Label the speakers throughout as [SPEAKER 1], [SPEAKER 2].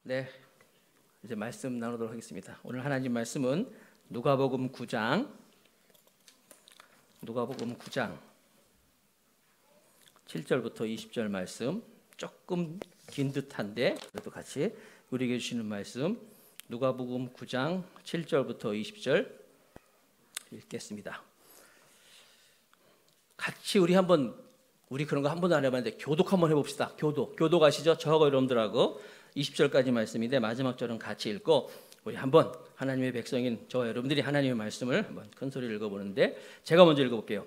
[SPEAKER 1] 네, 이제 말씀 나누도록 하겠습니다. 오늘 하나님 말씀은 누가복음 9장 7절부터 20절 말씀, 조금 긴 듯한데 그래도 같이 우리에게 주시는 말씀, 누가복음 9장 7절부터 20절 읽겠습니다. 같이 우리 그런 거 한 번도 안 해봤는데 교독 한번 해봅시다. 교독 아시죠? 저하고 여러분들하고 20절까지 말씀인데 마지막 절은 같이 읽고 우리 한번 하나님의 백성인 저와 여러분들이 하나님의 말씀을 한번 큰 소리를 읽어보는데, 제가 먼저 읽어볼게요.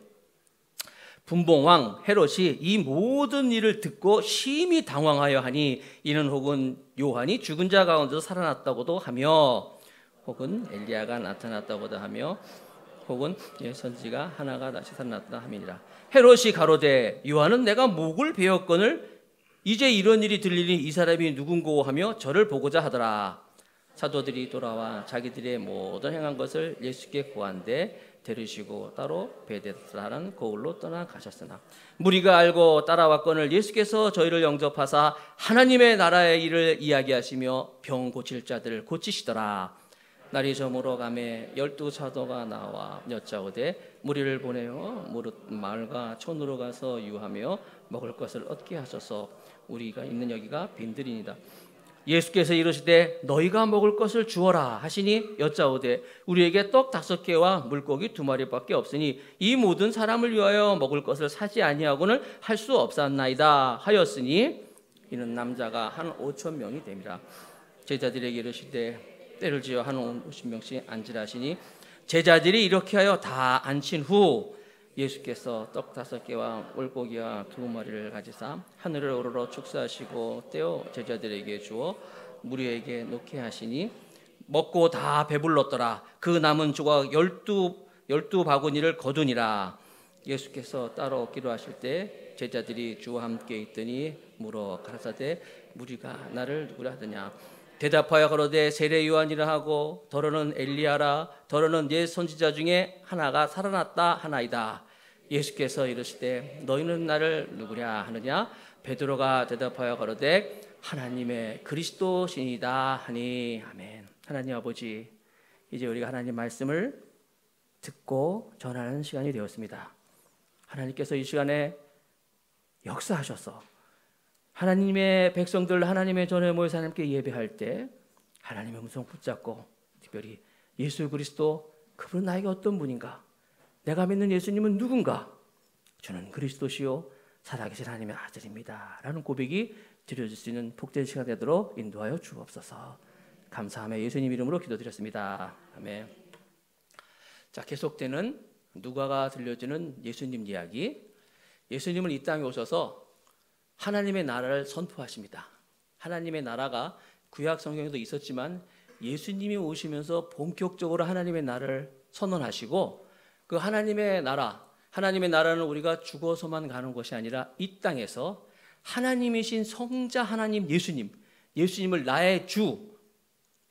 [SPEAKER 1] 분봉왕 헤롯이 이 모든 일을 듣고 심히 당황하여 하니, 이는 혹은 요한이 죽은 자 가운데서 살아났다고도 하며, 혹은 엘리야가 나타났다고도 하며, 혹은 선지가 하나가 다시 살아났다 함이니라. 헤롯이 가로되 요한은 내가 목을 베었거늘 이제 이런 일이 들리니 이 사람이 누군고 하며 저를 보고자 하더라. 사도들이 돌아와 자기들의 모든 행한 것을 예수께 고한데 데리시고 따로 베데스다라는 고을로 떠나가셨으나, 무리가 알고 따라왔거늘 예수께서 저희를 영접하사 하나님의 나라의 일을 이야기하시며 병 고칠 자들을 고치시더라. 날이 저물어 가매 12사도가 나와 여짜오되 무리를 보내어 마을과 촌으로 가서 유하며 먹을 것을 얻게 하소서. 우리가 있는 여기가 빈들이니이다. 예수께서 이르시되 너희가 먹을 것을 주어라 하시니 여짜오되 우리에게 떡 5개와 물고기 2마리밖에 없으니 이 모든 사람을 위하여 먹을 것을 사지 아니하고는 할 수 없사옵나이다 하였으니, 이는 남자가 한 5,000명이 됩니다. 제자들에게 이르시되 때를 지어 한 50명씩 앉으라 하시니, 제자들이 이렇게 하여 다 앉힌 후 예수께서 떡 5개와 물고기와 2마리를 가지사 하늘을 우러러 축사하시고 떼어 제자들에게 주어 무리에게 놓게 하시니, 먹고 다 배불렀더라. 그 남은 조각 12바구니를 거두니라. 예수께서 따로 얻기로 하실 때 제자들이 주와 함께 있더니 물어 가라사대 무리가 나를 누구라 하더냐. 대답하여 가로되 세례 요한이라 하고 더러는 엘리야라, 더러는 옛 선지자 중에 하나가 살아났다 하나이다. 예수께서 이르시되 너희는 나를 누구랴 하느냐. 베드로가 대답하여 가로되 하나님의 그리스도시니이다 하니. 아멘. 하나님 아버지, 이제 우리가 하나님 말씀을 듣고 전하는 시간이 되었습니다. 하나님께서 이 시간에 역사하셔서 하나님의 백성들, 하나님의 전에 모여서 하나님께 예배할 때 하나님의 음성 붙잡고, 특별히 예수 그리스도, 그분은 나에게 어떤 분인가, 내가 믿는 예수님은 누군가, 저는 그리스도시요 살아계신 하나님의 아들입니다 라는 고백이 드려질 수 있는 복된 시간 되도록 인도하여 주옵소서. 감사하며 예수님 이름으로 기도드렸습니다. 아멘. 자, 계속되는 누가가 들려주는 예수님 이야기. 예수님은 이 땅에 오셔서 하나님의 나라를 선포하십니다. 하나님의 나라가 구약 성경에도 있었지만 예수님이 오시면서 본격적으로 하나님의 나라를 선언하시고, 그 하나님의 나라는 우리가 죽어서만 가는 것이 아니라 이 땅에서 하나님이신 성자 하나님 예수님을 나의 주,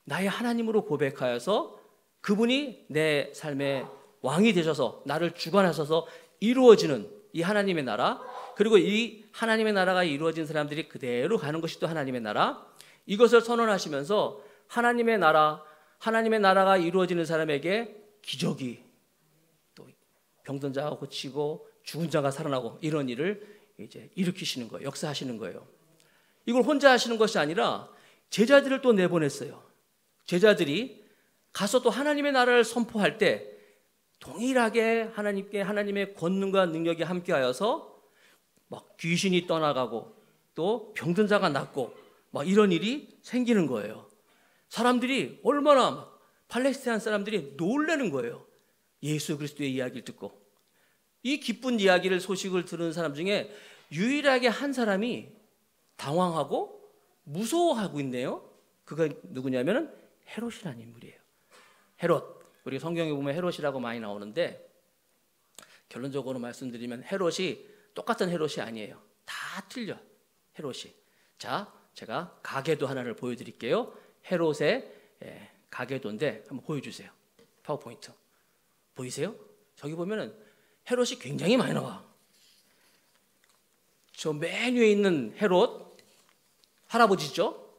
[SPEAKER 1] 나의 하나님으로 고백하여서 그분이 내 삶의 왕이 되셔서 나를 주관하셔서 이루어지는 이 하나님의 나라, 그리고 이 하나님의 나라가 이루어진 사람들이 그대로 가는 것이 또 하나님의 나라, 이것을 선언하시면서 하나님의 나라가 이루어지는 사람에게 기적이, 또 병든 자가 고치고 죽은 자가 살아나고 이런 일을 이제 일으키시는 거예요. 역사하시는 거예요. 이걸 혼자 하시는 것이 아니라 제자들을 또 내보냈어요. 제자들이 가서 또 하나님의 나라를 선포할 때 동일하게 하나님의 권능과 능력이 함께하여서 막 귀신이 떠나가고 또 병든 자가 낫고 막 이런 일이 생기는 거예요. 사람들이 얼마나 팔레스타인 사람들이 놀라는 거예요. 예수 그리스도의 이야기를 듣고. 이 기쁜 소식을 들은 사람 중에 유일하게 한 사람이 당황하고 무서워하고 있네요. 그가 누구냐면 헤롯이라는 인물이에요. 헤롯. 우리 성경에 보면 헤롯이라고 많이 나오는데, 결론적으로 말씀드리면 헤롯이 똑같은 헤롯이 아니에요. 다 틀려, 헤롯이. 자, 제가 가계도 하나를 보여드릴게요. 헤롯의 가계도인데 한번 보여주세요. 파워포인트 보이세요? 저기 보면은 헤롯이 굉장히 많이 나와. 저 맨 위에 있는 헤롯 할아버지죠.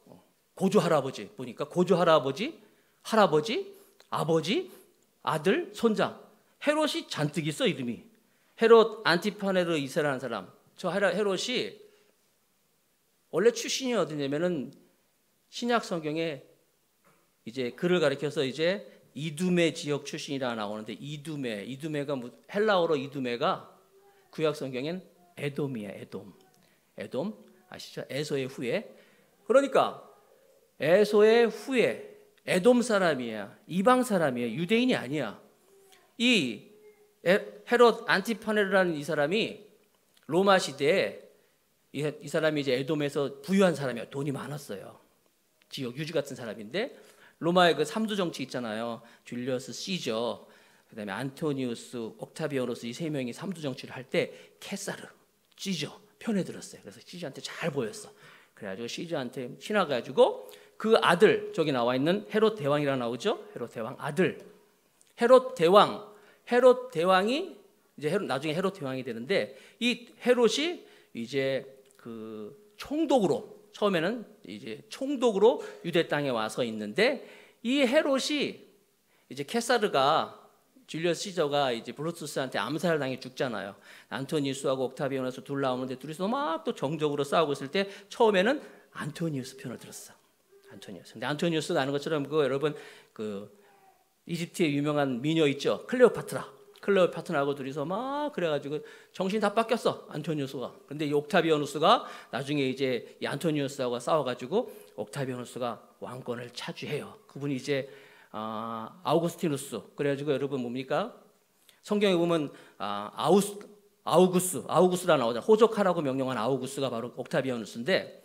[SPEAKER 1] 고조 할아버지 보니까 고조 할아버지, 할아버지, 아버지, 아들, 손자 헤롯이 잔뜩 있어 이름이. 헤롯 안티파네르 2세라는 사람. 저 헤롯이 원래 출신이 어디냐면은 신약 성경에 이제 그를 가리켜서 이제 이두메 지역 출신이라 나오는데 이두메가 헬라어로 이두메가 구약 성경엔 에돔이에요. 에돔 아시죠? 에소의 후예. 그러니까 에소의 후예 에돔 사람이야. 이방 사람이야. 유대인이 아니야. 이 헤롯 안티파네르라는 이 사람이 로마 시대에 이 사람이 이제 에돔에서 부유한 사람이야. 돈이 많았어요. 지역 유지 같은 사람인데 로마의 그 삼두 정치 있잖아요. 줄리어스 시저, 그다음에 안토니우스, 옥타비아누스 이 세 명이 삼두 정치를 할 때 케사르, 시저 편에 들었어요. 그래서 시저한테 잘 보였어. 그래가지고 시저한테 신화가지고 그 아들 저기 나와 있는 헤롯 대왕이라 나오죠. 헤롯 대왕 아들 헤롯 대왕이 이제 나중에 헤롯 대왕이 되는데 이 헤롯이 이제 그 총독으로 처음에는 이제 총독으로 유대 땅에 와서 있는데 이 헤롯이 이제 케사르가 줄리어스 시저가 이제 브루투스한테 암살을 당해 죽잖아요. 안토니우스하고 옥타비아누스 둘 나오는데 둘이서 막 또 정적으로 싸우고 있을 때 처음에는 안토니우스 편을 들었어. 안토니우스. 근데 안토니우스가 아는 것처럼 그 여러분 그 이집트의 유명한 미녀 있죠. 클레오파트라하고 둘이서 막 그래가지고 정신 다 뺏겼어 안토니우스가. 근데 이 옥타비아누스가 나중에 이제 이 안토니우스하고 싸워가지고 옥타비아누스가 왕권을 차지해요. 그분이 이제 아우구스티누스. 그래가지고 여러분 뭡니까? 성경에 보면 아우구스라 나오잖아. 호적하라고 명령한 아우구스가 바로 옥타비아누스인데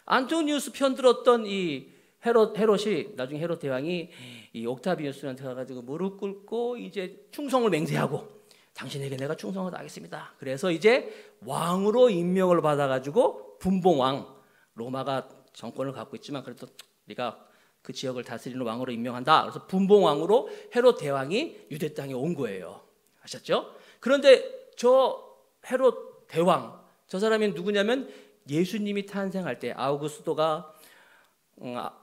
[SPEAKER 1] 안토니우스 편 들었던 이 헤롯이 나중에 헤롯 대왕이 이 옥타비아누스한테 가가지고 무릎 꿇고 이제 충성을 맹세하고 당신에게 내가 충성을 다하겠습니다. 그래서 이제 왕으로 임명을 받아가지고 분봉왕 로마가 정권을 갖고 있지만 그래도 네가 그 지역을 다스리는 왕으로 임명한다. 그래서 분봉왕으로 헤롯 대왕이 유대 땅에 온 거예요. 아셨죠? 그런데 저 헤롯 대왕 저 사람이 누구냐면 예수님이 탄생할 때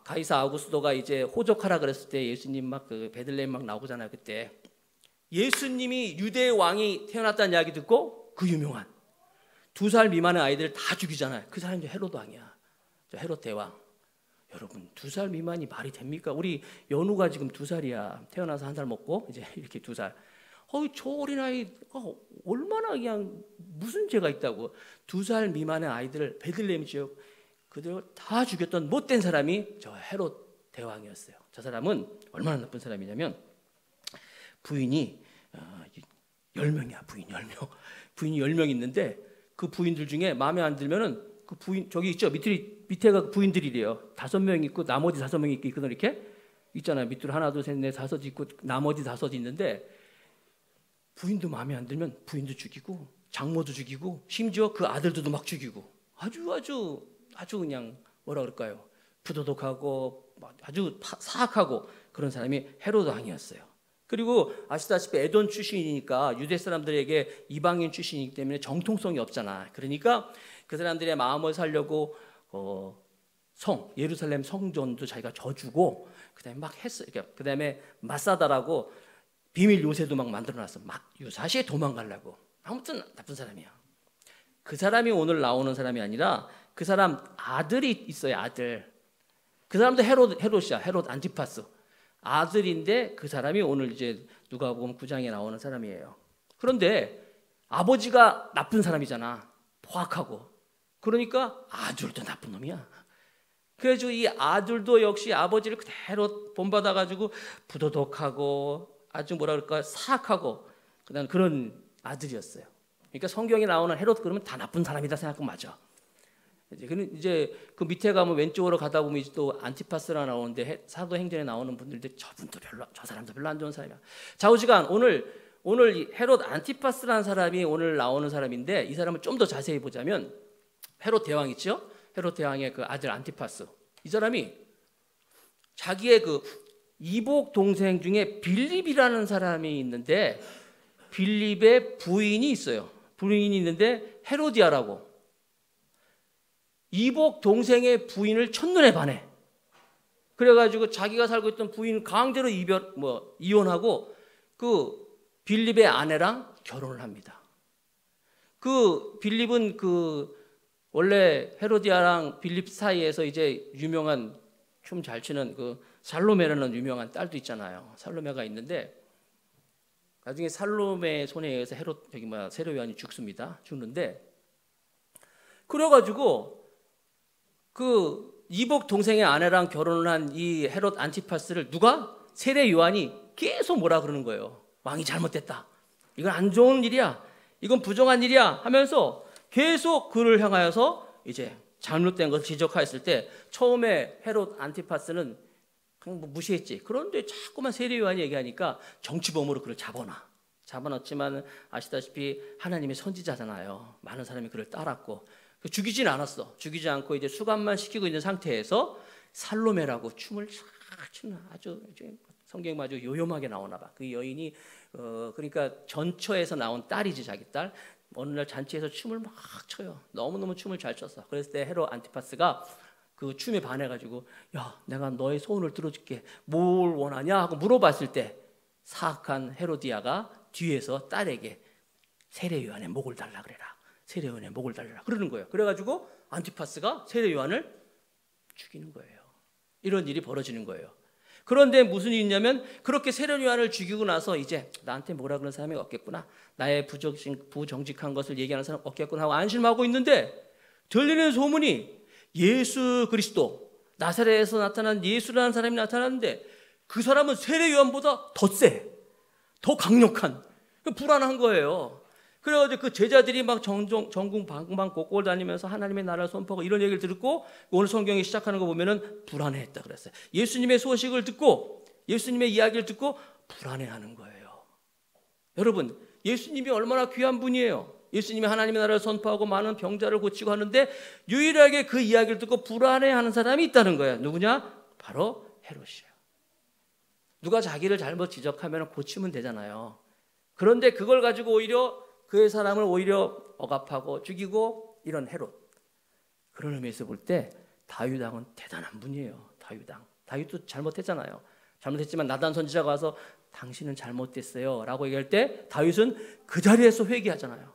[SPEAKER 1] 가이사 아우구스도가 이제 호적하라 그랬을 때 예수님 막 그 베들레헴 막 나오잖아요. 그때 예수님이 유대 왕이 태어났다는 이야기 듣고 그 유명한 2살 미만의 아이들 다 죽이잖아요. 그 사람이 헤롯 왕이야. 저 헤롯 대왕. 여러분 2살 미만이 말이 됩니까? 우리 연우가 지금 2살이야. 태어나서 1살 먹고 이제 이렇게 2살. 저 어린아이 얼마나 그냥 무슨 죄가 있다고 2살 미만의 아이들 베들레헴 지역 그들 다 죽였던 못된 사람이 저 헤롯 대왕이었어요. 저 사람은 얼마나 나쁜 사람이냐면 부인이 10명이야. 부인이 10명 있는데 그 부인들 중에 마음에 안 들면은 그 부인 저기 있죠. 밑에가 부인들이래요. 5명 있고 나머지 5명이 있거든. 이렇게 있잖아요. 밑으로 하나 둘 셋 넷 5 있고 나머지 5 있는데 부인도 마음에 안 들면 부인도 죽이고 장모도 죽이고 심지어 그 아들들도 막 죽이고 아주 그냥 뭐라 그럴까요? 부도덕하고 아주 사악하고 그런 사람이 헤롯 왕이었어요. 그리고 아시다시피 에돔 출신이니까 유대 사람들에게 이방인 출신이기 때문에 정통성이 없잖아. 그러니까 그 사람들의 마음을 살려고 예루살렘 성전도 자기가 져주고 그다음에 막 했어. 그다음에 마사다라고 비밀 요새도 막 만들어놨어. 막 유사시에 도망가려고. 아무튼 나쁜 사람이야. 그 사람이 오늘 나오는 사람이 아니라 그 사람 아들이 있어요. 아들. 그 사람도 헤롯이야. 헤롯 안티파스. 아들인데 그 사람이 오늘 이제 누가복음 9장에 나오는 사람이에요. 그런데 아버지가 나쁜 사람이잖아. 포악하고. 그러니까 아들도 나쁜 놈이야. 그래서 이 아들도 역시 아버지를 그대로 본받아가지고 부도덕하고 아주 뭐라 그럴까 사악하고 그다음 그런 아들이었어요. 그러니까 성경에 나오는 헤롯 그러면 다 나쁜 사람이다 생각하면 맞아. 이제 그 밑에 가면 왼쪽으로 가다 보면 또 안티파스라 나오는데 사도행전에 나오는 분들도 저 사람도 별로 안 좋은 사람이야. 좌우지간 오늘 헤롯 안티파스라는 사람이 오늘 나오는 사람인데 이 사람을 좀 더 자세히 보자면 헤롯 대왕 있죠? 헤롯 대왕의 그 아들 안티파스. 이 사람이 자기의 그 이복 동생 중에 빌립이라는 사람이 있는데 빌립의 부인이 있어요. 부인이 있는데 헤로디아라고. 이복 동생의 부인을 첫눈에 반해. 그래가지고 자기가 살고 있던 부인 강제로 이혼하고 그 빌립의 아내랑 결혼을 합니다. 그 빌립은 그 원래 헤로디아랑 빌립 사이에서 이제 유명한 춤 잘 추는 그 살로메라는 유명한 딸도 있잖아요. 살로메가 있는데 나중에 살로메의 손에 의해서 세례 요한이 죽는데 그래가지고 그 이복 동생의 아내랑 결혼을 한 이 헤롯 안티파스를 누가 세례 요한이 계속 뭐라 그러는 거예요. 왕이 잘못됐다. 이건 안 좋은 일이야. 이건 부정한 일이야 하면서 계속 그를 향하여서 이제 잘못된 것을 지적하였을 때 처음에 헤롯 안티파스는 그냥 무시했지. 그런데 자꾸만 세례 요한이 얘기하니까 정치범으로 그를 잡아놨지만 아시다시피 하나님의 선지자잖아요. 많은 사람이 그를 따랐고 죽이진 않았어. 죽이지 않고 이제 수감만 시키고 있는 상태에서 살로메라고 춤을 쫙 추는 아주 성경에 아주 요염하게 나오나 봐. 그 여인이 그러니까 전처에서 나온 딸이지, 자기 딸. 어느 날 잔치에서 춤을 막 춰요. 너무너무 춤을 잘 췄어. 그랬을 때 헤롯 안티파스가 그 춤에 반해가지고 야, 내가 너의 소원을 들어줄게. 뭘 원하냐 하고 물어봤을 때 사악한 헤로디아가 뒤에서 딸에게 세례 요한의 목을 달라 그래라. 세례 요한의 목을 달라 그러는 거예요. 그래가지고 안티파스가 세례 요한을 죽이는 거예요. 이런 일이 벌어지는 거예요. 그런데 무슨 일이 있냐면 그렇게 세례 요한을 죽이고 나서 이제 나한테 뭐라 그러는 사람이 없겠구나. 나의 부정직한 것을 얘기하는 사람 없겠구나 하고 안심하고 있는데 들리는 소문이 예수 그리스도 나사렛에서 나타난 예수라는 사람이 나타났는데 그 사람은 세례 요한보다 더 세, 더 강력한, 불안한 거예요. 그래가지고 그 제자들이 막 전국 방방곡곡을 다니면서 하나님의 나라를 선포하고 이런 얘기를 듣고 오늘 성경이 시작하는 거 보면은 불안해했다 그랬어요. 예수님의 소식을 듣고 예수님의 이야기를 듣고 불안해하는 거예요. 여러분, 예수님이 얼마나 귀한 분이에요. 예수님이 하나님의 나라를 선포하고 많은 병자를 고치고 하는데 유일하게 그 이야기를 듣고 불안해하는 사람이 있다는 거예요. 누구냐? 바로 헤롯이에요. 누가 자기를 잘못 지적하면 고치면 되잖아요. 그런데 그걸 가지고 오히려 그의 사람을 오히려 억압하고 죽이고 이런 헤롯. 그런 의미에서 볼 때 다윗 왕은 대단한 분이에요. 다윗도 잘못했잖아요. 잘못했지만 나단 선지자가 와서 당신은 잘못됐어요 라고 얘기할 때 다윗은 그 자리에서 회개하잖아요.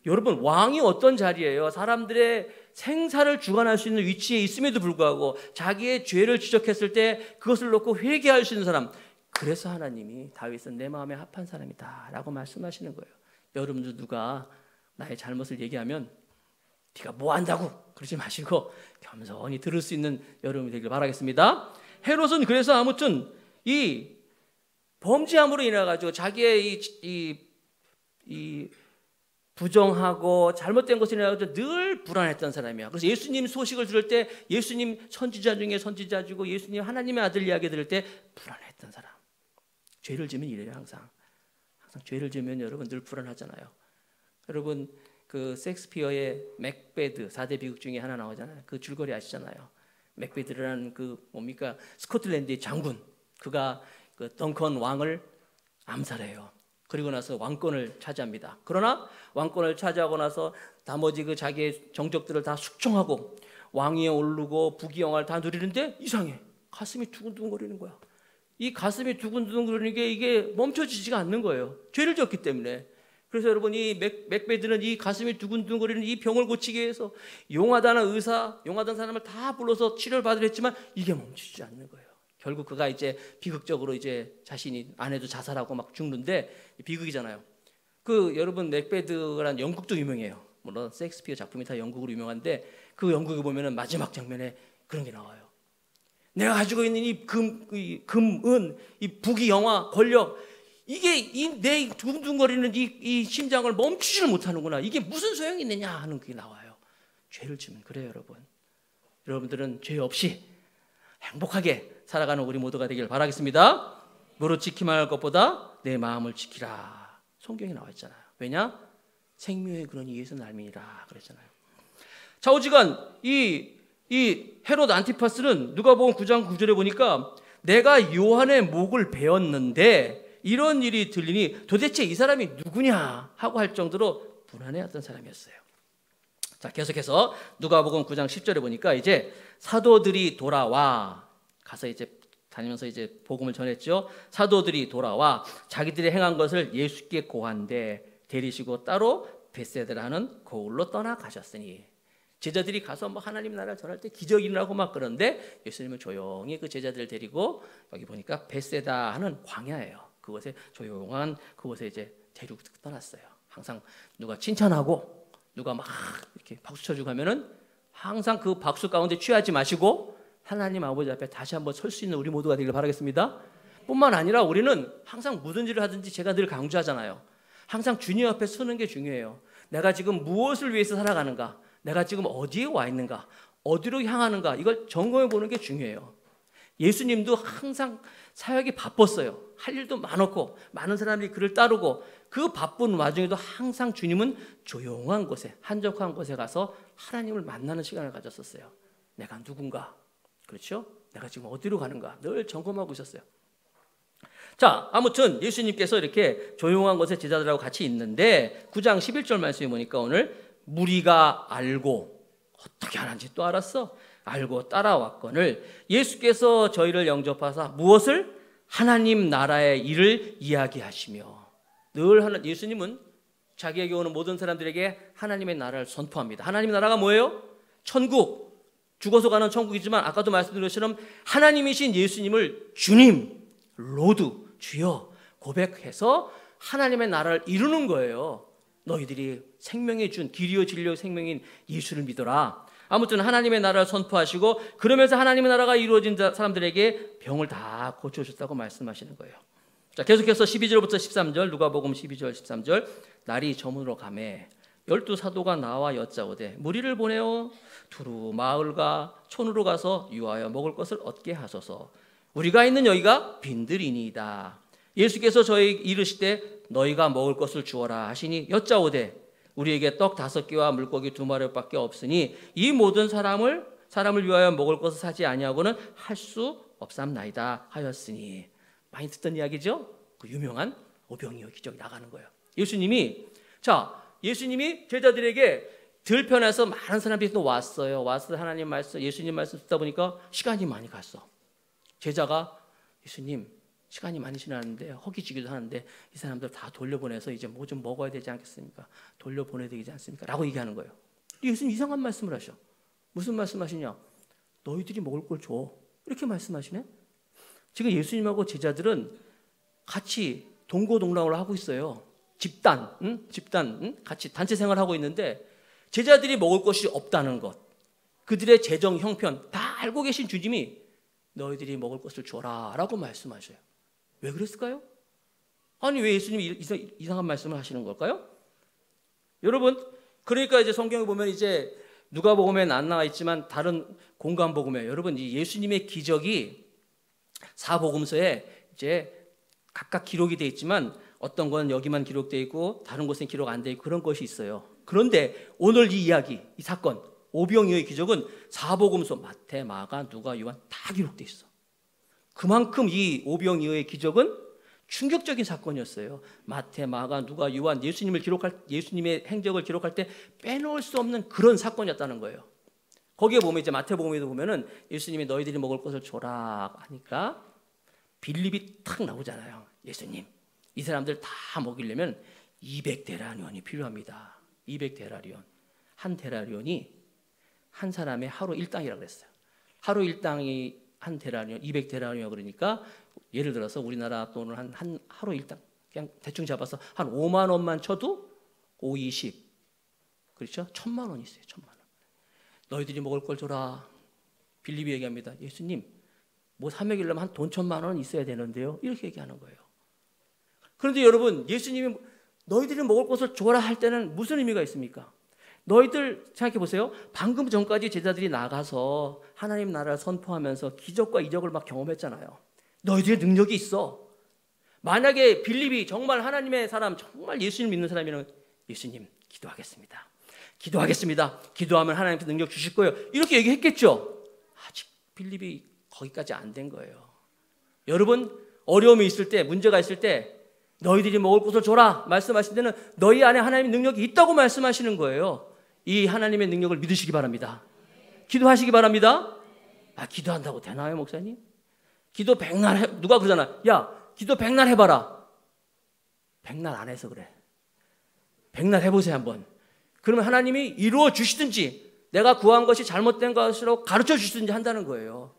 [SPEAKER 1] 여러분, 왕이 어떤 자리예요? 사람들의 생사를 주관할 수 있는 위치에 있음에도 불구하고 자기의 죄를 지적했을 때 그것을 놓고 회개할 수 있는 사람. 그래서 하나님이 다윗은 내 마음에 합한 사람이다 라고 말씀하시는 거예요. 여러분들 누가 나의 잘못을 얘기하면 네가 뭐 한다고 그러지 마시고 겸손히 들을 수 있는 여러분이 되길 바라겠습니다. 헤롯은 그래서 아무튼 이 범죄함으로 인해 가지고 자기의 이 부정하고 잘못된 것을 인해 가지고 늘 불안했던 사람이야. 그래서 예수님 소식을 들을 때 예수님 선지자 중에 선지자주고 예수님 하나님의 아들 이야기 들을 때 불안했던 사람. 죄를 지면 이래요. 항상 죄를 지면 여러분 늘 불안하잖아요. 여러분 그 셰익스피어의 맥베드 4대 비극 중에 하나 나오잖아요. 그 줄거리 아시잖아요. 맥베드라는 그 뭡니까 스코틀랜드의 장군, 그가 그 덩컨 왕을 암살해요. 그리고 나서 왕권을 차지합니다. 그러나 왕권을 차지하고 나서 나머지 그 자기의 정적들을 다 숙청하고 왕위에 오르고 부귀영화를 다 누리는데 이상해. 가슴이 두근두근거리는 거야. 이 가슴이 두근두근거리는 게 이게 멈춰지지가 않는 거예요. 죄를 졌기 때문에. 그래서 여러분 이 맥베드는 이 가슴이 두근두근거리는 이 병을 고치기 위해서 용하다는 의사, 용하다는 사람을 다 불러서 치료를 받으려 했지만 이게 멈추지 않는 거예요. 결국 그가 이제 비극적으로 이제 자신이 아내도 자살하고 막 죽는데 비극이잖아요. 그 여러분 맥베드라는 연극도 유명해요. 물론 셰익스피어 작품이 다 연극으로 유명한데 그 연극에 보면은 마지막 장면에 그런 게 나와요. 내가 가지고 있는 이 은, 이 부귀, 영화, 권력, 이게 내 두근두근거리는 이 심장을 멈추지를 못하는구나. 이게 무슨 소용이 있느냐 하는 그게 나와요. 죄를 지면 그래요, 여러분. 여러분들은 죄 없이 행복하게 살아가는 우리 모두가 되길 바라겠습니다. 무릇 지키만 할 것보다 내 마음을 지키라. 성경에 나와 있잖아요. 왜냐? 생명의 근원이 예수 날민이라 그랬잖아요. 좌우지간 이 헤롯 안티파스는 누가복음 9장 9절에 보니까 내가 요한의 목을 베었는데 이런 일이 들리니 도대체 이 사람이 누구냐 하고 할 정도로 불안해했던 사람이었어요. 자, 계속해서 누가복음 9장 10절에 보니까 이제 사도들이 돌아와 가서 이제 다니면서 이제 복음을 전했죠. 사도들이 돌아와 자기들이 행한 것을 예수께 고한데 데리시고 따로 벳세다라는 고을로 떠나가셨으니, 제자들이 가서 뭐 하나님 나라를 전할 때 기적이 일어나고 막 그런데 예수님은 조용히 그 제자들을 데리고 여기 보니까 벳세다 하는 광야예요. 그곳에 조용한 그곳에 이제 데리고 떠났어요. 항상 누가 칭찬하고 누가 막 이렇게 박수 쳐주고 하면은 항상 그 박수 가운데 취하지 마시고 하나님 아버지 앞에 다시 한번 설 수 있는 우리 모두가 되길 바라겠습니다. 뿐만 아니라 우리는 항상 무슨 일을 하든지 제가 늘 강조하잖아요. 항상 주님 앞에 서는 게 중요해요. 내가 지금 무엇을 위해서 살아가는가, 내가 지금 어디에 와 있는가, 어디로 향하는가, 이걸 점검해 보는 게 중요해요. 예수님도 항상 사역이 바빴어요. 할 일도 많았고 많은 사람들이 그를 따르고, 그 바쁜 와중에도 항상 주님은 조용한 곳에, 한적한 곳에 가서 하나님을 만나는 시간을 가졌었어요. 내가 누군가, 그렇죠? 내가 지금 어디로 가는가 늘 점검하고 있었어요. 자, 아무튼 예수님께서 이렇게 조용한 곳에 제자들하고 같이 있는데 9장 11절 말씀에 보니까 오늘 무리가 알고, 어떻게 하는지 또 알았어? 알고 따라왔거늘 예수께서 저희를 영접하사 무엇을? 하나님 나라의 일을 이야기하시며. 늘 예수님은 자기에게 오는 모든 사람들에게 하나님의 나라를 선포합니다. 하나님의 나라가 뭐예요? 천국, 죽어서 가는 천국이지만 아까도 말씀드린 것처럼 하나님이신 예수님을 주님, 로드, 주여 고백해서 하나님의 나라를 이루는 거예요. 너희들이 생명의 준, 길이요 진리요 생명인 예수를 믿어라. 아무튼 하나님의 나라를 선포하시고, 그러면서 하나님의 나라가 이루어진 사람들에게 병을 다 고쳐주셨다고 말씀하시는 거예요. 자, 계속해서 12절부터 13절, 누가복음 12절 13절. 날이 저물어 가매 12 사도가 나와 여짜오되 무리를 보내어 두루 마을과 촌으로 가서 유하여 먹을 것을 얻게 하소서. 우리가 있는 여기가 빈들이니이다. 예수께서 저희 이르시되 너희가 먹을 것을 주어라 하시니 여짜오되 우리에게 떡 5개와 물고기 2마리밖에 없으니 이 모든 사람을 위하여 먹을 것을 사지 아니하고는 할 수 없삼나이다 하였으니. 많이 듣던 이야기죠? 그 유명한 오병이어 기적이 나가는 거예요. 예수님이 제자들에게 들편에서 많은 사람들이 또 왔어요. 와서 하나님 말씀, 예수님 말씀 듣다 보니까 시간이 많이 갔어. 제자가 예수님 시간이 많이 지났는데 허기지기도 하는데 이 사람들 다 돌려보내서 이제 뭐 좀 먹어야 되지 않겠습니까? 돌려보내야 되지 않습니까? 라고 얘기하는 거예요. 예수님 이상한 말씀을 하셔. 무슨 말씀하시냐? 너희들이 먹을 걸 줘. 이렇게 말씀하시네. 지금 예수님하고 제자들은 같이 동고동락을 하고 있어요. 집단 같이 단체 생활하고 있는데 제자들이 먹을 것이 없다는 것, 그들의 재정 형편 다 알고 계신 주님이 너희들이 먹을 것을 줘라 라고 말씀하셔요. 왜 그랬을까요? 아니 왜 예수님이 이상한 말씀을 하시는 걸까요? 여러분, 그러니까 이제 성경에 보면 이제 누가복음에는 안 나와 있지만 다른 공관복음에 여러분 이 예수님의 기적이 사복음서에 이제 각각 기록이 되어 있지만 어떤 건 여기만 기록되어 있고 다른 곳엔 기록 안 되어 있고 그런 것이 있어요. 그런데 오늘 이 이야기, 이 사건 오병이어의 기적은 사복음서 마태, 마가, 누가, 요한 다 기록되어 있어. 그만큼 이 오병이어의 기적은 충격적인 사건이었어요. 마태, 마가, 누가, 요한 예수님의 행적을 기록할 때 빼놓을 수 없는 그런 사건이었다는 거예요. 거기에 보면 이제 마태복음에도 보면은 예수님이 너희들이 먹을 것을 줘라 하니까 빌립이 탁 나오잖아요. 예수님, 이 사람들 다 먹이려면 200데나리온이 필요합니다. 200데나리온. 한 데나리온이 한 사람의 하루 일당이라고 그랬어요. 하루 일당이 한 데나리온, 200데나리온 그러니까 예를 들어서 우리나라 돈을 한 하루 일당 그냥 대충 잡아서 한 5만 원만 쳐도 5, 20 그렇죠? 1,000만 원이 있어요. 1,000만 원. 너희들이 먹을 걸 줘라. 빌립이 얘기합니다. 예수님, 뭐 사 먹이려면 한 돈 1,000만 원 있어야 되는데요. 이렇게 얘기하는 거예요. 그런데 여러분, 예수님이 너희들이 먹을 것을 줘라 할 때는 무슨 의미가 있습니까? 너희들 생각해 보세요. 방금 전까지 제자들이 나가서 하나님 나라를 선포하면서 기적과 이적을 막 경험했잖아요. 너희들의 능력이 있어. 만약에 빌립이 정말 하나님의 사람, 정말 예수님 믿는 사람이라면 예수님 기도하겠습니다. 기도하면 하나님께서 능력 주실 거예요. 이렇게 얘기했겠죠. 아직 빌립이 거기까지 안 된 거예요. 여러분, 어려움이 있을 때, 문제가 있을 때 너희들이 먹을 것을 줘라 말씀하실 때는 너희 안에 하나님의 능력이 있다고 말씀하시는 거예요. 이 하나님의 능력을 믿으시기 바랍니다. 기도하시기 바랍니다. 기도한다고 되나요, 목사님? 기도 백날 해. 누가 그러잖아. 야, 기도 백날 해봐라. 백날 안 해서 그래. 백날 해보세요 한번. 그러면 하나님이 이루어 주시든지 내가 구한 것이 잘못된 것으로 가르쳐 주시든지 한다는 거예요.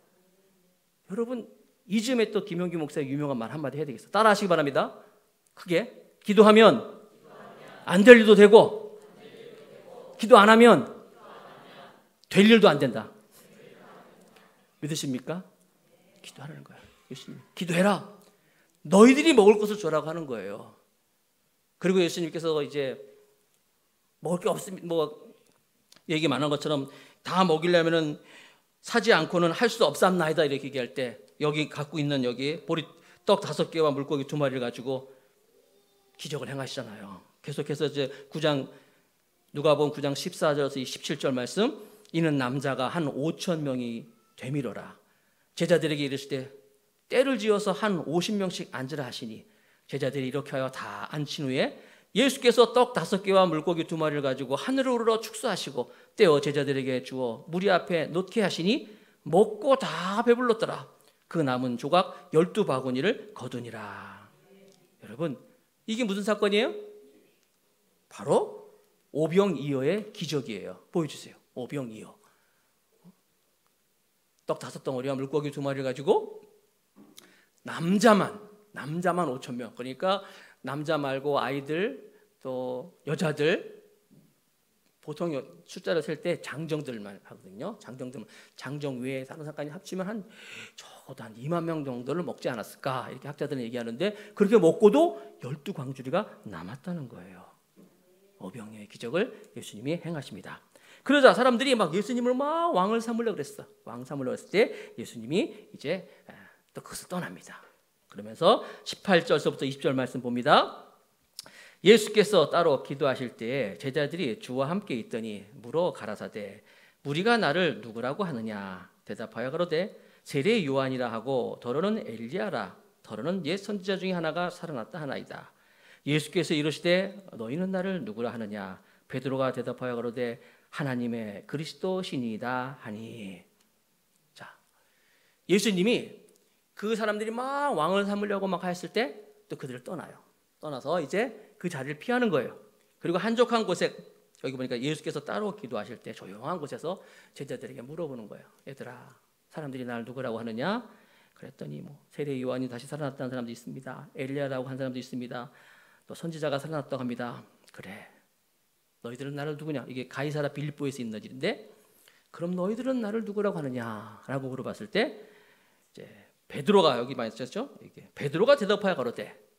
[SPEAKER 1] 여러분 이 즈음에 또 김용기 목사의 유명한 말 한마디 해야 되겠어. 따라 하시기 바랍니다. 크게. 기도하면 안 될 일도 되고 기도 안 하면 될 일도 안 된다. 믿으십니까? 기도하라는 거야. 예수님 기도해라. 너희들이 먹을 것을 주라고 하는 거예요. 그리고 예수님께서 이제 먹을 게 없습니다. 뭐 얘기 많은 것처럼 다 먹이려면은 사지 않고는 할 수 없사옵나이다 이렇게 얘기할 때 여기 갖고 있는 여기 보리떡 5개와 물고기 2마리를 가지고 기적을 행하시잖아요. 계속해서 이제 누가복음 9장 14절에서 17절 말씀 이는 남자가 한 5천 명이 되밀어라. 제자들에게 이르시되 때를 지어서 한 50명씩 앉으라 하시니 제자들이 이렇게 하여 다 앉힌 후에 예수께서 떡 5개와 물고기 2마리를 가지고 하늘을 우러러 축사하시고 떼어 제자들에게 주어 무리 앞에 놓게 하시니 먹고 다 배불렀더라. 그 남은 조각 12바구니를 거두니라. 여러분 이게 무슨 사건이에요? 바로 오병이어의 기적이에요. 보여주세요. 오병이어. 떡 5덩어리와 물고기 2마리를 가지고 남자만 5,000명. 그러니까 남자 말고 아이들 또 여자들 보통 숫자를 셀 때 장정들만 하거든요. 장정 외에 사는 사람까지 합치면 적어도 한 2만 명 정도를 먹지 않았을까 이렇게 학자들은 얘기하는데 그렇게 먹고도 12광주리가 남았다는 거예요. 오병이어의 기적을 예수님이 행하십니다. 그러자 사람들이 막 예수님을 막 왕을 삼으려고 그랬어. 왕 삼으려고 했을 때 예수님이 이제 또 그것을 떠납니다. 그러면서 18절서부터 20절 말씀 봅니다. 예수께서 따로 기도하실 때 제자들이 주와 함께 있더니 물어 가라사대 무리가 나를 누구라고 하느냐 대답하여 가로되 세례 요한이라 하고 더러는 엘리야라 더러는 옛 선지자 중에 하나가 살아났다 하나이다. 예수께서 이르시되 너희는 나를 누구라 하느냐 베드로가 대답하여 가로되 하나님의 그리스도시니이다 하니. 자, 예수님이 그 사람들이 막 왕을 삼으려고 막 했을 때 또 그들을 떠나서 이제 그 자리를 피하는 거예요. 그리고 한적한 곳에 여기 보니까 예수께서 따로 기도하실 때 조용한 곳에서 제자들에게 물어보는 거예요. 얘들아, 사람들이 나를 누구라고 하느냐? 그랬더니 뭐 세례 요한이 다시 살아났다는 사람도 있습니다. 엘리야라고 하는 사람도 있습니다. 또 선지자가 살아났다고 합니다. 그래, 너희들은 나를 누구냐? 이게 가이사라 빌립보에서 있는 일인데, 그럼 너희들은 나를 누구라고 하느냐라고 물어봤을 때 이제 베드로가 여기 많이 쓰셨죠? 이게 베드로가 대답하여 가로되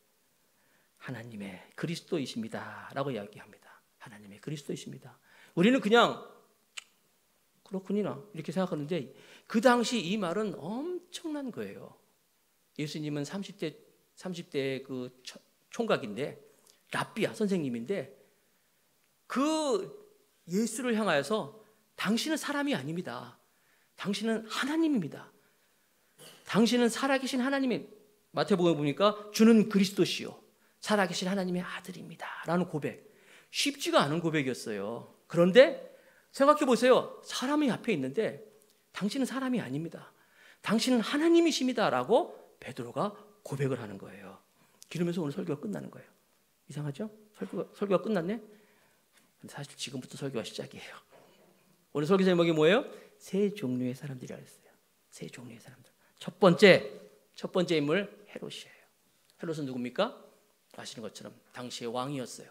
[SPEAKER 1] 하나님의 그리스도이십니다라고 이야기합니다. 하나님의 그리스도이십니다. 우리는 그냥 그렇군이나 이렇게 생각하는데 그 당시 이 말은 엄청난 거예요. 예수님은 30대 그 총각인데 랍비야 선생님인데 그 예수를 향하여서 당신은 사람이 아닙니다. 당신은 하나님입니다. 당신은 살아계신 하나님의 마태복음에 보니까 주는 그리스도시요 살아계신 하나님의 아들입니다 라는 고백. 쉽지가 않은 고백이었어요. 그런데 생각해 보세요. 사람이 앞에 있는데 당신은 사람이 아닙니다. 당신은 하나님이십니다 라고 베드로가 고백을 하는 거예요. 그러면서 오늘 설교가 끝나는 거예요. 이상하죠? 설교가 끝났네? 근데 사실 지금부터 설교가 시작이에요. 오늘 설교 제목이 뭐예요? 세 종류의 사람들이라고 했어요. 세 종류의 사람들. 첫 번째 인물 헤롯이에요. 헤롯은 누굽니까? 아시는 것처럼 당시의 왕이었어요.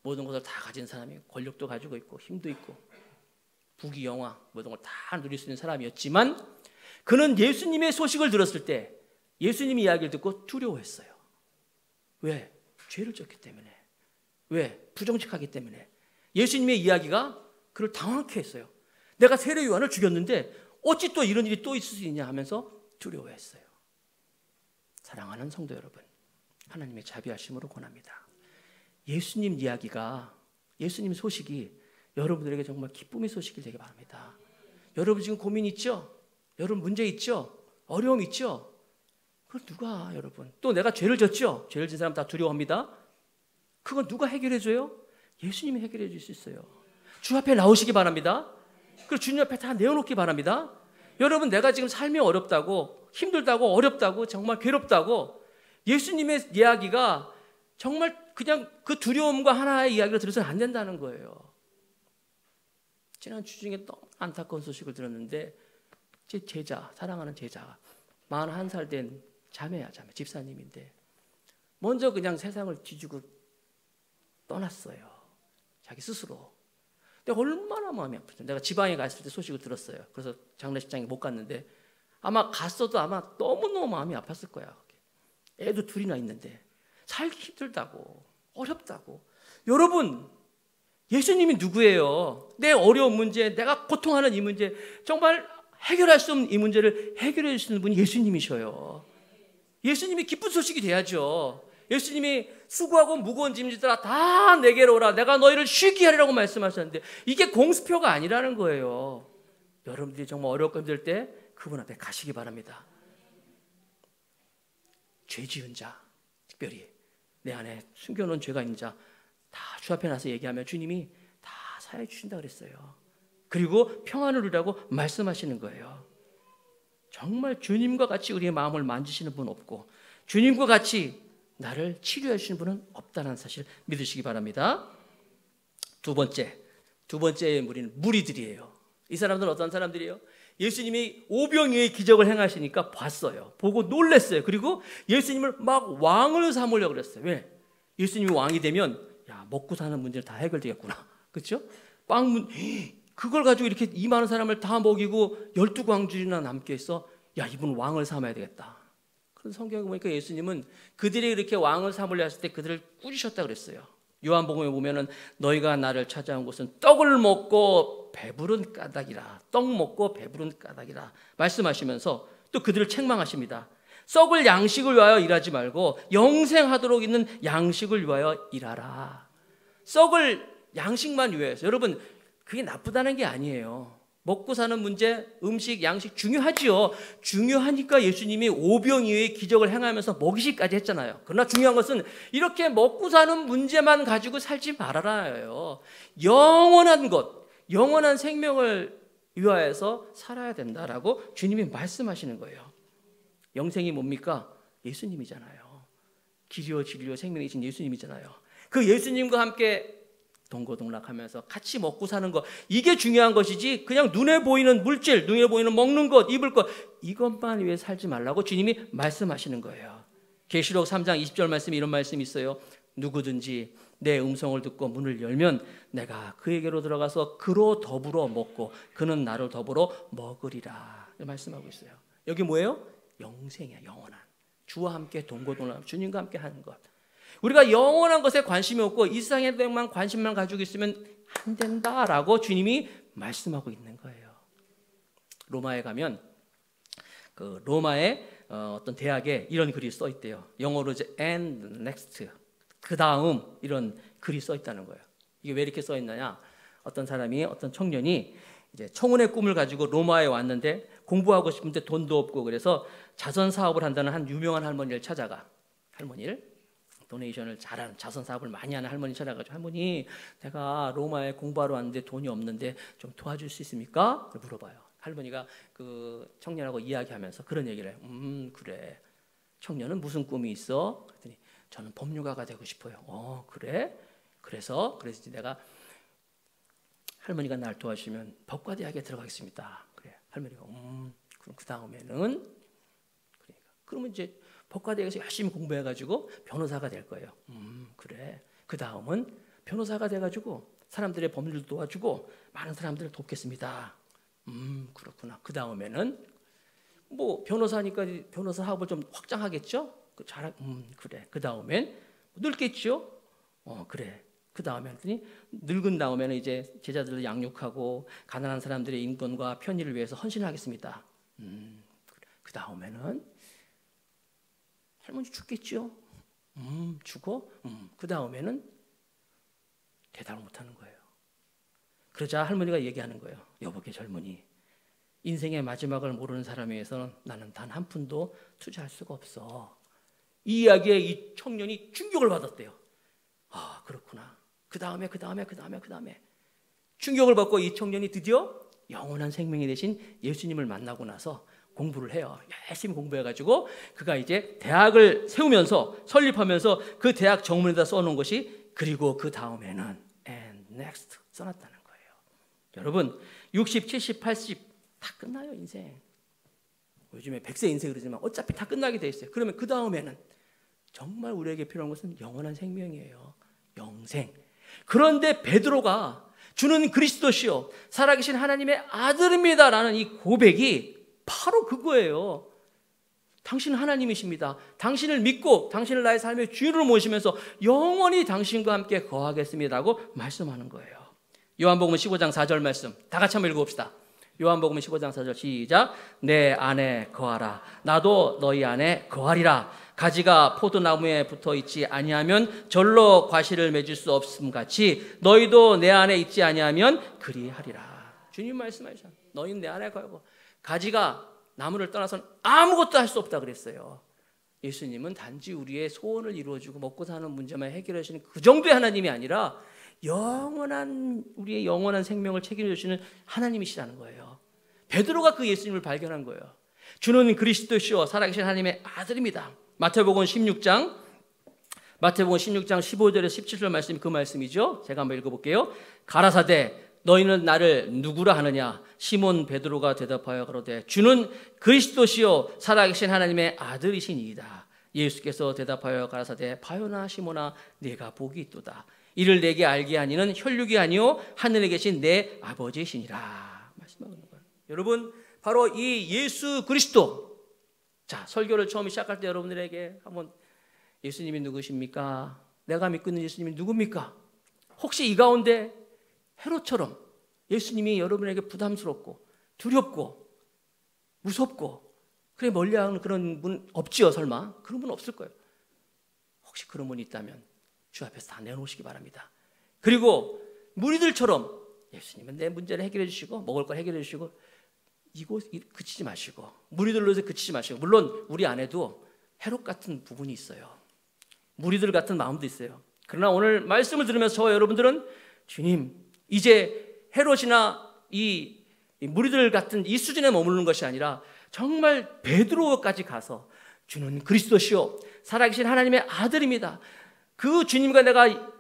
[SPEAKER 1] 모든 것을 다 가진 사람이 권력도 가지고 있고 힘도 있고 부귀 영화 모든 걸 다 누릴 수 있는 사람이었지만 그는 예수님의 소식을 들었을 때 예수님의 이야기를 듣고 두려워했어요. 왜? 죄를 졌기 때문에. 왜? 부정직하기 때문에. 예수님의 이야기가 그를 당황케 했어요. 내가 세례 요한을 죽였는데 어찌 또 이런 일이 또 있을 수 있냐 하면서 두려워했어요. 사랑하는 성도 여러분, 하나님의 자비하심으로 권합니다. 예수님 이야기가, 예수님 소식이 여러분들에게 정말 기쁨의 소식이 되길 바랍니다. 여러분 지금 고민 있죠? 여러분 문제 있죠? 어려움 있죠? 그걸 누가 여러분, 또 내가 죄를 졌죠? 죄를 진 사람 다 두려워합니다. 그건 누가 해결해 줘요? 예수님이 해결해 줄 수 있어요. 주 앞에 나오시기 바랍니다. 그리고 주님 앞에 다 내어놓기 바랍니다. 여러분 내가 지금 삶이 어렵다고 힘들다고 어렵다고 정말 괴롭다고 예수님의 이야기가 정말 그냥 그 두려움과 하나의 이야기로 들어서는 안 된다는 거예요. 지난 주 중에 너무 안타까운 소식을 들었는데 제 제자, 사랑하는 제자가 41살 된 자매, 집사님인데 먼저 그냥 세상을 뒤지고 떠났어요. 자기 스스로. 근데 얼마나 마음이 아프죠. 내가 지방에 갔을 때 소식을 들었어요. 그래서 장례식장에 못 갔는데 아마 갔어도 아마 너무너무 마음이 아팠을 거야. 애도 둘이나 있는데 살기 힘들다고 어렵다고. 여러분, 예수님이 누구예요? 내 어려운 문제, 내가 고통하는 이 문제, 정말 해결할 수 없는 이 문제를 해결해 주시는 분이 예수님이셔요. 예수님이 기쁜 소식이 돼야죠. 예수님이 수고하고 무거운 짐지들아 다 내게로 오라, 내가 너희를 쉬게 하리라고 말씀하셨는데 이게 공수표가 아니라는 거예요. 여러분들이 정말 어렵고 힘들 때 그분 앞에 가시기 바랍니다. 죄 지은 자, 특별히 내 안에 숨겨놓은 죄가 있는 자 다 주 앞에 나서 얘기하면 주님이 다 사해 주신다 그랬어요. 그리고 평안을 누리라고 말씀하시는 거예요. 정말 주님과 같이 우리의 마음을 만지시는 분 없고 주님과 같이 나를 치료해 주시는 분은 없다는 사실 믿으시기 바랍니다. 두 번째의 무리는 무리들이에요. 이 사람들은 어떤 사람들이에요? 예수님이 오병이어의 기적을 행하시니까 봤어요. 보고 놀랐어요. 그리고 예수님을 막 왕을 삼으려고 그랬어요. 왜? 예수님이 왕이 되면 야, 먹고 사는 문제는 다 해결되겠구나. 그렇죠? 그걸 가지고 이렇게 이 많은 사람을 다 먹이고 12광주리나 남게 했어. 야, 이분 왕을 삼아야 되겠다. 그런 성경에 보니까 예수님은 그들이 이렇게 왕을 삼으려 했을 때 그들을 꾸짖으셨다 그랬어요. 요한복음에 보면은 너희가 나를 찾아온 곳은 떡을 먹고 배부른 까닭이라, 떡 먹고 배부른 까닭이라 말씀하시면서 또 그들을 책망하십니다. 썩을 양식을 위하여 일하지 말고 영생하도록 있는 양식을 위하여 일하라. 썩을 양식만 위해서. 여러분, 그게 나쁘다는 게 아니에요. 먹고 사는 문제, 음식, 양식 중요하지요. 중요하니까 예수님이 오병이어의 기적을 행하면서 먹이시까지 했잖아요. 그러나 중요한 것은 이렇게 먹고 사는 문제만 가지고 살지 말아라요. 영원한 것, 영원한 생명을 위하여서 살아야 된다라고 주님이 말씀하시는 거예요. 영생이 뭡니까? 예수님이잖아요. 길이요 진리요 생명이신 예수님이잖아요. 그 예수님과 함께 동고동락하면서 같이 먹고 사는 것, 이게 중요한 것이지 그냥 눈에 보이는 물질, 눈에 보이는 먹는 것, 입을 것, 이것만 위해 살지 말라고 주님이 말씀하시는 거예요. 계시록 3장 20절 말씀에 이런 말씀이 있어요. 누구든지 내 음성을 듣고 문을 열면 내가 그에게로 들어가서 그로 더불어 먹고 그는 나를 더불어 먹으리라 말씀하고 있어요. 여기 뭐예요? 영생이야. 영원한 주와 함께 동고동락, 주님과 함께 하는 것. 우리가 영원한 것에 관심이 없고 이 세상에 대한 관심만 가지고 있으면 안 된다라고 주님이 말씀하고 있는 거예요. 로마에 가면 그 로마의 어떤 대학에 이런 글이 써 있대요. 영어로 이제 and next, 그 다음, 이런 글이 써 있다는 거예요. 이게 왜 이렇게 써 있느냐? 어떤 사람이, 어떤 청년이 이제 청운의 꿈을 가지고 로마에 왔는데 공부하고 싶은데 돈도 없고 그래서 자선 사업을 한다는 한 유명한 할머니를 찾아가. 할머니를 도네이션을 잘하는, 자선 사업을 많이 하는 할머니 찾아가지고, 할머니, 내가 로마에 공부하러 왔는데 돈이 없는데 좀 도와줄 수 있습니까? 물어봐요. 할머니가 그 청년하고 이야기하면서 그런 얘기를 해요. 그래. 청년은 무슨 꿈이 있어? 그랬더니 저는 법률가가 되고 싶어요. 그래? 그래서 내가 할머니가 날 도와주시면 법과대학에 들어가겠습니다. 그래. 할머니가 그럼 그 다음에는, 그러면 이제 법과대학에서 열심히 공부해가지고 변호사가 될 거예요. 그래. 그 다음은 변호사가 돼가지고 사람들의 법률도 도와주고 많은 사람들을 돕겠습니다. 그렇구나. 그 다음에는 뭐 변호사니까 변호사 학업을 좀 확장하겠죠. 그래. 그 다음엔 늙겠죠. 그래. 그 다음에 했더니 늙은 다음에는 이제 제자들을 양육하고 가난한 사람들의 인권과 편의를 위해서 헌신하겠습니다. 그 다음에는 할머니 죽겠죠. 죽어. 그 다음에는 대답을 못하는 거예요. 그러자 할머니가 얘기하는 거예요. 여보게 젊은이, 인생의 마지막을 모르는 사람에 의해서는 나는 단 한 푼도 투자할 수가 없어. 이 이야기에 이 청년이 충격을 받았대요. 아, 그렇구나. 그 다음에 충격을 받고 이 청년이 드디어 영원한 생명이 되신 예수님을 만나고 나서 공부를 해요. 열심히 공부해가지고 그가 이제 대학을 세우면서 설립하면서 그 대학 정문에다 써놓은 것이 그리고 그 다음에는 and next 써놨다는 거예요. 여러분 60, 70, 80 다 끝나요 인생. 요즘에 100세 인생 그러지만 어차피 다 끝나게 돼 있어요. 그러면 그 다음에는 정말 우리에게 필요한 것은 영원한 생명이에요. 영생. 그런데 베드로가 주는 그리스도시요 살아계신 하나님의 아들입니다라는 이 고백이 바로 그거예요. 당신은 하나님이십니다. 당신을 믿고 당신을 나의 삶의 주인으로 모시면서 영원히 당신과 함께 거하겠습니다라고 말씀하는 거예요. 요한복음 15장 4절 말씀 다 같이 한번 읽어봅시다. 요한복음 15장 4절 시작. 내 안에 거하라. 나도 너희 안에 거하리라. 가지가 포도나무에 붙어 있지 아니하면 절로 과실을 맺을 수 없음 같이 너희도 내 안에 있지 아니하면 그리하리라. 주님 말씀하셨죠. 너희는 내 안에 거하고 가지가 나무를 떠나서는 아무것도 할 수 없다 그랬어요. 예수님은 단지 우리의 소원을 이루어주고 먹고 사는 문제만 해결하시는 그 정도의 하나님이 아니라 우리의 영원한 생명을 책임져 주시는 하나님이시라는 거예요. 베드로가 그 예수님을 발견한 거예요. 주는 그리스도시요 살아계신 하나님의 아들입니다. 마태복음 16장 15절에서 17절 말씀이 그 말씀이죠. 제가 한번 읽어볼게요. 가라사대 너희는 나를 누구라 하느냐? 시몬 베드로가 대답하여 가로되 주는 그리스도시요 살아계신 하나님의 아들이시니이다. 예수께서 대답하여 가라사대 바요나 시몬아 네가 복이 있도다. 이를 내게 알게 하니는 혈육이 아니요 하늘에 계신 내 아버지시니라. 말씀하는 거예요. 여러분 바로 이 예수 그리스도. 자, 설교를 처음 시작할 때 여러분들에게 한번 예수님이 누구십니까? 내가 믿고 있는 예수님이 누굽니까? 혹시 이 가운데 헤롯처럼 예수님이 여러분에게 부담스럽고 두렵고 무섭고 그래 멀리하는 그런 분 없지요 설마? 그런 분 없을 거예요. 혹시 그런 분이 있다면 주 앞에서 다 내놓으시기 바랍니다. 그리고 무리들처럼 예수님은 내 문제를 해결해 주시고 먹을 걸 해결해 주시고 이곳 그치지 마시고 무리들로서 그치지 마시고 물론 우리 안에도 헤롯 같은 부분이 있어요. 무리들 같은 마음도 있어요. 그러나 오늘 말씀을 들으면서 저와 여러분들은 주님 이제 헤롯이나 이 무리들 같은 이 수준에 머무르는 것이 아니라 정말 베드로까지 가서 주는 그리스도시요 살아계신 하나님의 아들입니다. 그 주님과 내가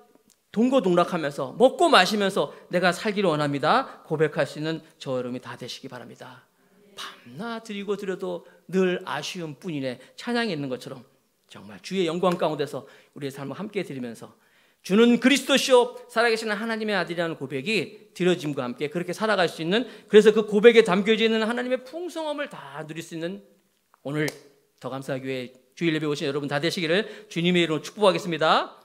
[SPEAKER 1] 동고동락하면서 먹고 마시면서 내가 살기를 원합니다. 고백할 수 있는 저 여러분이 다 되시기 바랍니다. 밤낮 드리고 드려도 늘 아쉬움 뿐이네 찬양이 있는 것처럼 정말 주의 영광 가운데서 우리의 삶을 함께 드리면서 주는 그리스도시요 살아계신 하나님의 아들이라는 고백이 드려짐과 함께 그렇게 살아갈 수 있는 그래서 그 고백에 담겨져 있는 하나님의 풍성함을 다 누릴 수 있는 오늘 더 감사교회 주일 예배 오신 여러분 다 되시기를 주님의 이름으로 축복하겠습니다.